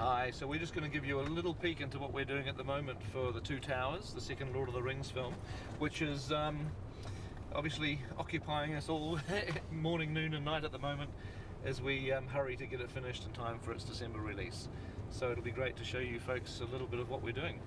Hi, so we're just going to give you a little peek into what we're doing at the moment for the Two Towers, the second Lord of the Rings film, which is obviously occupying us all morning, noon and night at the moment as we hurry to get it finished in time for its December release. So it'll be great to show you folks a little bit of what we're doing.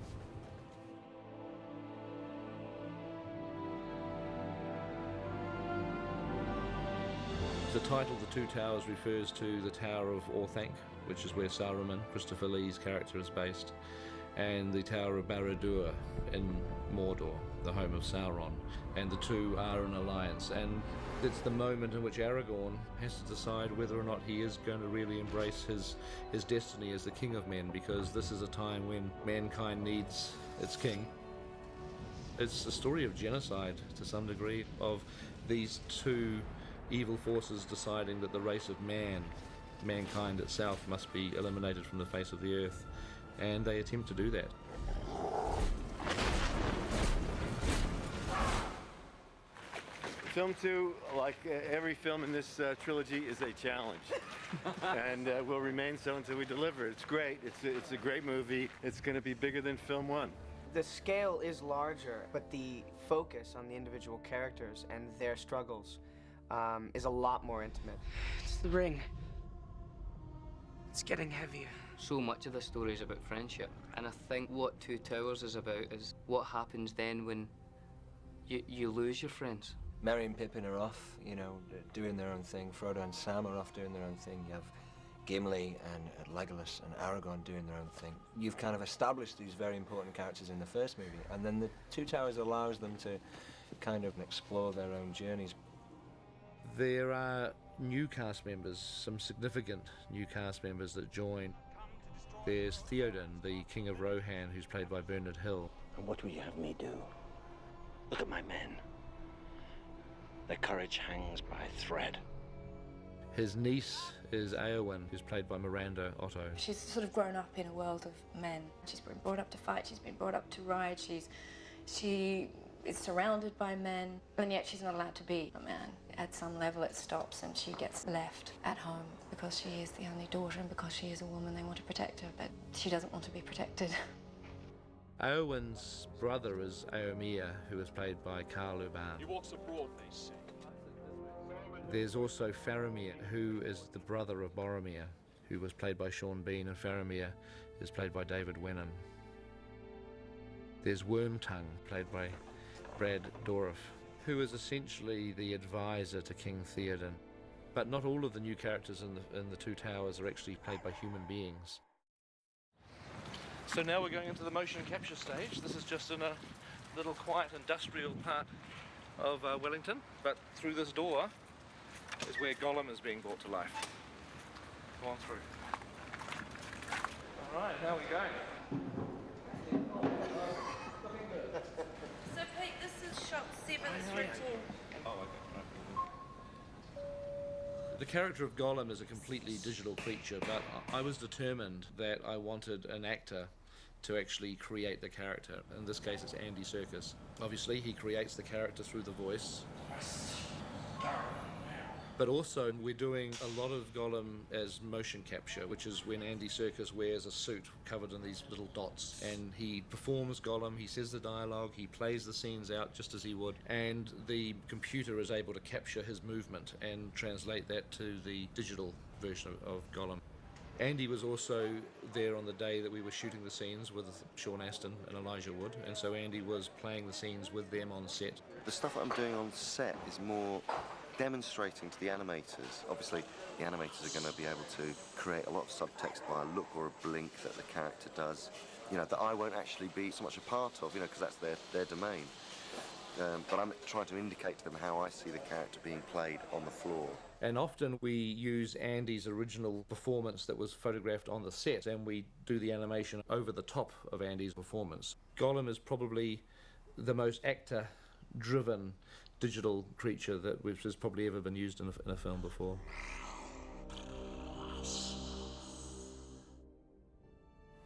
The title, The Two Towers, refers to the Tower of Orthanc, which is where Saruman, Christopher Lee's character, is based, and the Tower of Barad-dûr in Mordor, the home of Sauron, and the two are in alliance, and it's the moment in which Aragorn has to decide whether or not he is going to really embrace his destiny as the king of men, because this is a time when mankind needs its king. It's a story of genocide to some degree, of these two evil forces deciding that the race of mankind itself, must be eliminated from the face of the earth, and they attempt to do that. Film 2, like every film in this trilogy, is a challenge, and will remain so until we deliver. It's great. It's a great movie. It's going to be bigger than film 1. The scale is larger, but the focus on the individual characters and their struggles is a lot more intimate. It's the ring. It's getting heavier. So much of the story is about friendship, and I think what Two Towers is about is what happens then when you lose your friends. Merry and Pippin are off, you know, doing their own thing. Frodo and Sam are off doing their own thing. You have Gimli and Legolas and Aragorn doing their own thing. You've kind of established these very important characters in the first movie, and then the Two Towers allows them to kind of explore their own journeys. There are new cast members, some significant new cast members that join. There's Theoden, the King of Rohan, who's played by Bernard Hill. And what will you have me do? Look at my men. Their courage hangs by a thread. His niece is Eowyn, who's played by Miranda Otto. She's sort of grown up in a world of men. She's been brought up to fight, she's been brought up to ride, she is surrounded by men, and yet she's not allowed to be a man. At some level it stops and she gets left at home because she is the only daughter and because she is a woman they want to protect her, but she doesn't want to be protected. Eowyn's brother is Eomer, who is played by Carl Urban. He walks abroad, they say. There's also Faramir, who is the brother of Boromir, who was played by Sean Bean, and Faramir is played by David Wenham. There's Wormtongue, played by Brad Dourif, who is essentially the advisor to King Theoden. But not all of the new characters in the Two Towers are actually played by human beings. So now we're going into the motion capture stage. This is just in a little quiet industrial part of Wellington, but through this door is where Gollum is being brought to life. Go on through. Alright, how are we going? So Pete, this is shot 7 through 10. Oh, okay. The character of Gollum is a completely digital creature, but I was determined that I wanted an actor to actually create the character. In this case, it's Andy Serkis. Obviously, he creates the character through the voice. But also, we're doing a lot of Gollum as motion capture, which is when Andy Serkis wears a suit covered in these little dots, and he performs Gollum, he says the dialogue, he plays the scenes out just as he would, and the computer is able to capture his movement and translate that to the digital version of Gollum. Andy was also there on the day that we were shooting the scenes with Sean Astin and Elijah Wood, and so Andy was playing the scenes with them on set. The stuff that I'm doing on set is more demonstrating to the animators. Obviously, the animators are going to be able to create a lot of subtext by a look or a blink that the character does, you know, that I won't actually be so much a part of, you know, because that's their domain. But I'm trying to indicate to them how I see the character being played on the floor. And often we use Andy's original performance that was photographed on the set, and we do the animation over the top of Andy's performance. Gollum is probably the most actor-driven digital creature that has probably ever been used in a film before.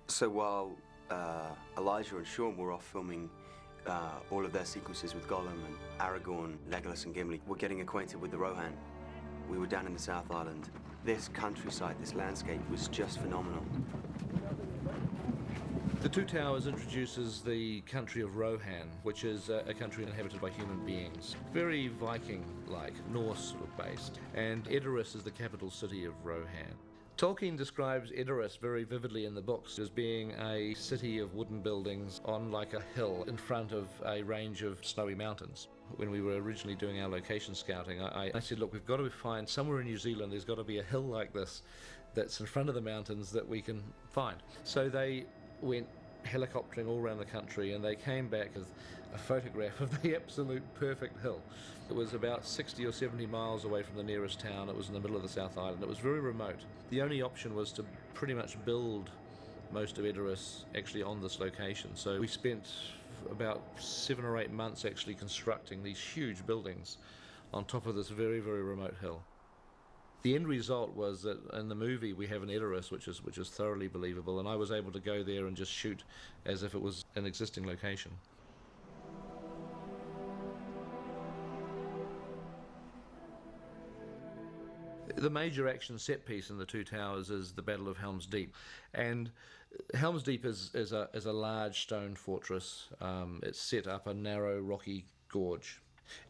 So while Elijah and Sean were off filming all of their sequences with Gollum and Aragorn, Legolas and Gimli, were getting acquainted with the Rohan. We were down in the South Island. This countryside, this landscape was just phenomenal. The Two Towers introduces the country of Rohan, which is a country inhabited by human beings. Very Viking-like, Norse sort of based. And Edoras is the capital city of Rohan. Tolkien describes Edoras very vividly in the books as being a city of wooden buildings on like a hill in front of a range of snowy mountains. When we were originally doing our location scouting, I said, look, we've got to find somewhere in New Zealand, there's got to be a hill like this that's in front of the mountains that we can find. So they went helicoptering all around the country, and they came back with a photograph of the absolute perfect hill. It was about 60 or 70 miles away from the nearest town. It was in the middle of the South Island. It was very remote. The only option was to pretty much build most of Edoras actually on this location. So we spent about 7 or 8 months actually constructing these huge buildings on top of this very, very remote hill. The end result was that in the movie we have an Edoras which is thoroughly believable, and I was able to go there and just shoot as if it was an existing location. The major action set piece in The Two Towers is the Battle of Helm's Deep, and Helm's Deep is a large stone fortress. It's set up a narrow rocky gorge.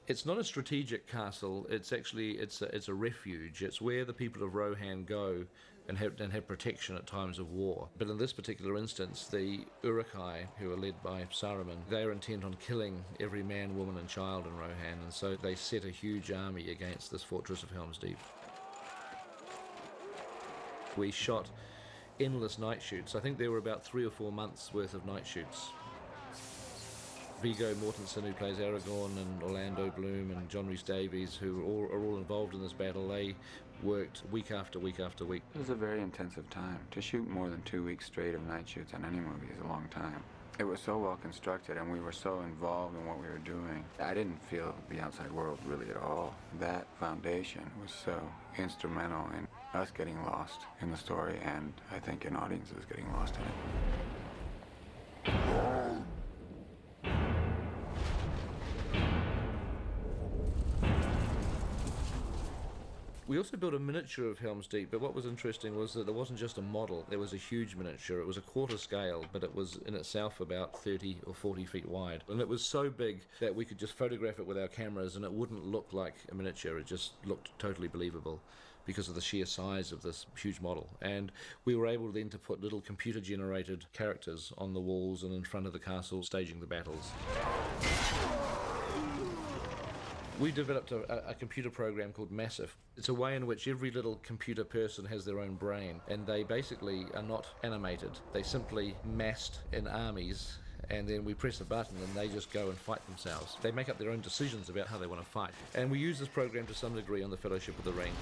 It's not a strategic castle. It's a refuge. It's where the people of Rohan go and have protection at times of war. But in this particular instance, the Uruk-hai, who are led by Saruman, they are intent on killing every man, woman and child in Rohan, and so they set a huge army against this fortress of Helm's Deep. We shot endless night shoots. I think there were about 3 or 4 months worth of night shoots. Viggo Mortensen, who plays Aragorn, and Orlando Bloom and John Rhys Davies, who are all involved in this battle, they worked week after week after week. It was a very intensive time. To shoot more than 2 weeks straight of night shoots on any movie is a long time. It was so well constructed, and we were so involved in what we were doing. I didn't feel the outside world really at all. That foundation was so instrumental in us getting lost in the story, and I think in audiences getting lost in it. We also built a miniature of Helm's Deep, but what was interesting was that there wasn't just a model, there was a huge miniature. It was a quarter scale, but it was in itself about 30 or 40 feet wide. And it was so big that we could just photograph it with our cameras and it wouldn't look like a miniature, it just looked totally believable because of the sheer size of this huge model. And we were able then to put little computer-generated characters on the walls and in front of the castle, staging the battles. We developed a computer program called Massive. It's a way in which every little computer person has their own brain, and they basically are not animated. They simply massed in armies, and then we press a button and they just go and fight themselves. They make up their own decisions about how they want to fight. And we use this program to some degree on the Fellowship of the Ring.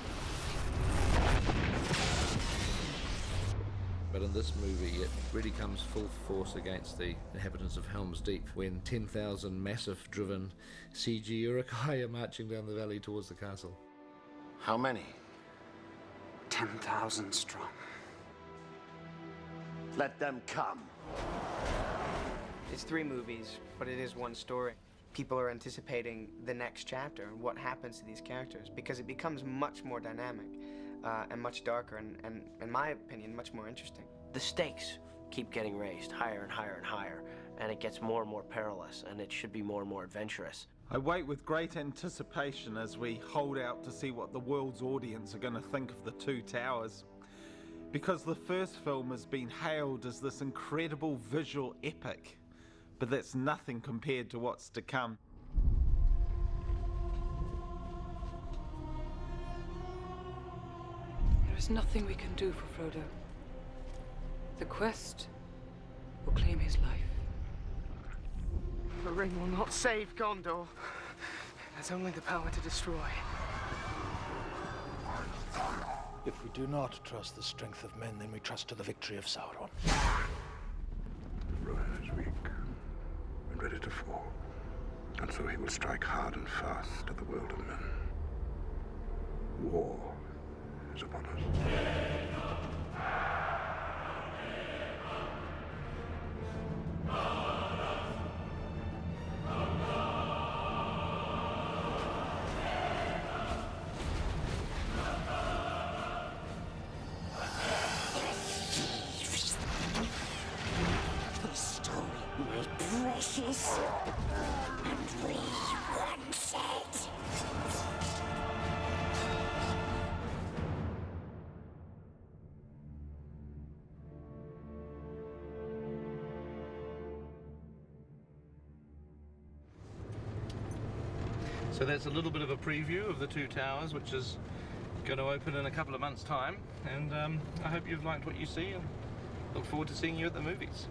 But in this movie, it really comes full force against the inhabitants of Helm's Deep when 10,000 massive-driven CG Uruk-hai are marching down the valley towards the castle. How many? 10,000 strong. Let them come. It's 3 movies, but it is one story. People are anticipating the next chapter and what happens to these characters because it becomes much more dynamic and much darker and, in my opinion, much more interesting. The stakes keep getting raised higher and higher and higher, and it gets more and more perilous, and it should be more and more adventurous. I wait with great anticipation as we hold out to see what the world's audience are going to think of The Two Towers. Because the first film has been hailed as this incredible visual epic, but that's nothing compared to what's to come. There is nothing we can do for Frodo. The quest will claim his life. The ring will not save Gondor. It has only the power to destroy. If we do not trust the strength of men, then we trust to the victory of Sauron. Rohan is weak and ready to fall, and so he will strike hard and fast at the world of men. War is upon us. this. And we want it. So that's a little bit of a preview of the Two Towers, which is going to open in a couple of months' time. And I hope you've liked what you see and look forward to seeing you at the movies.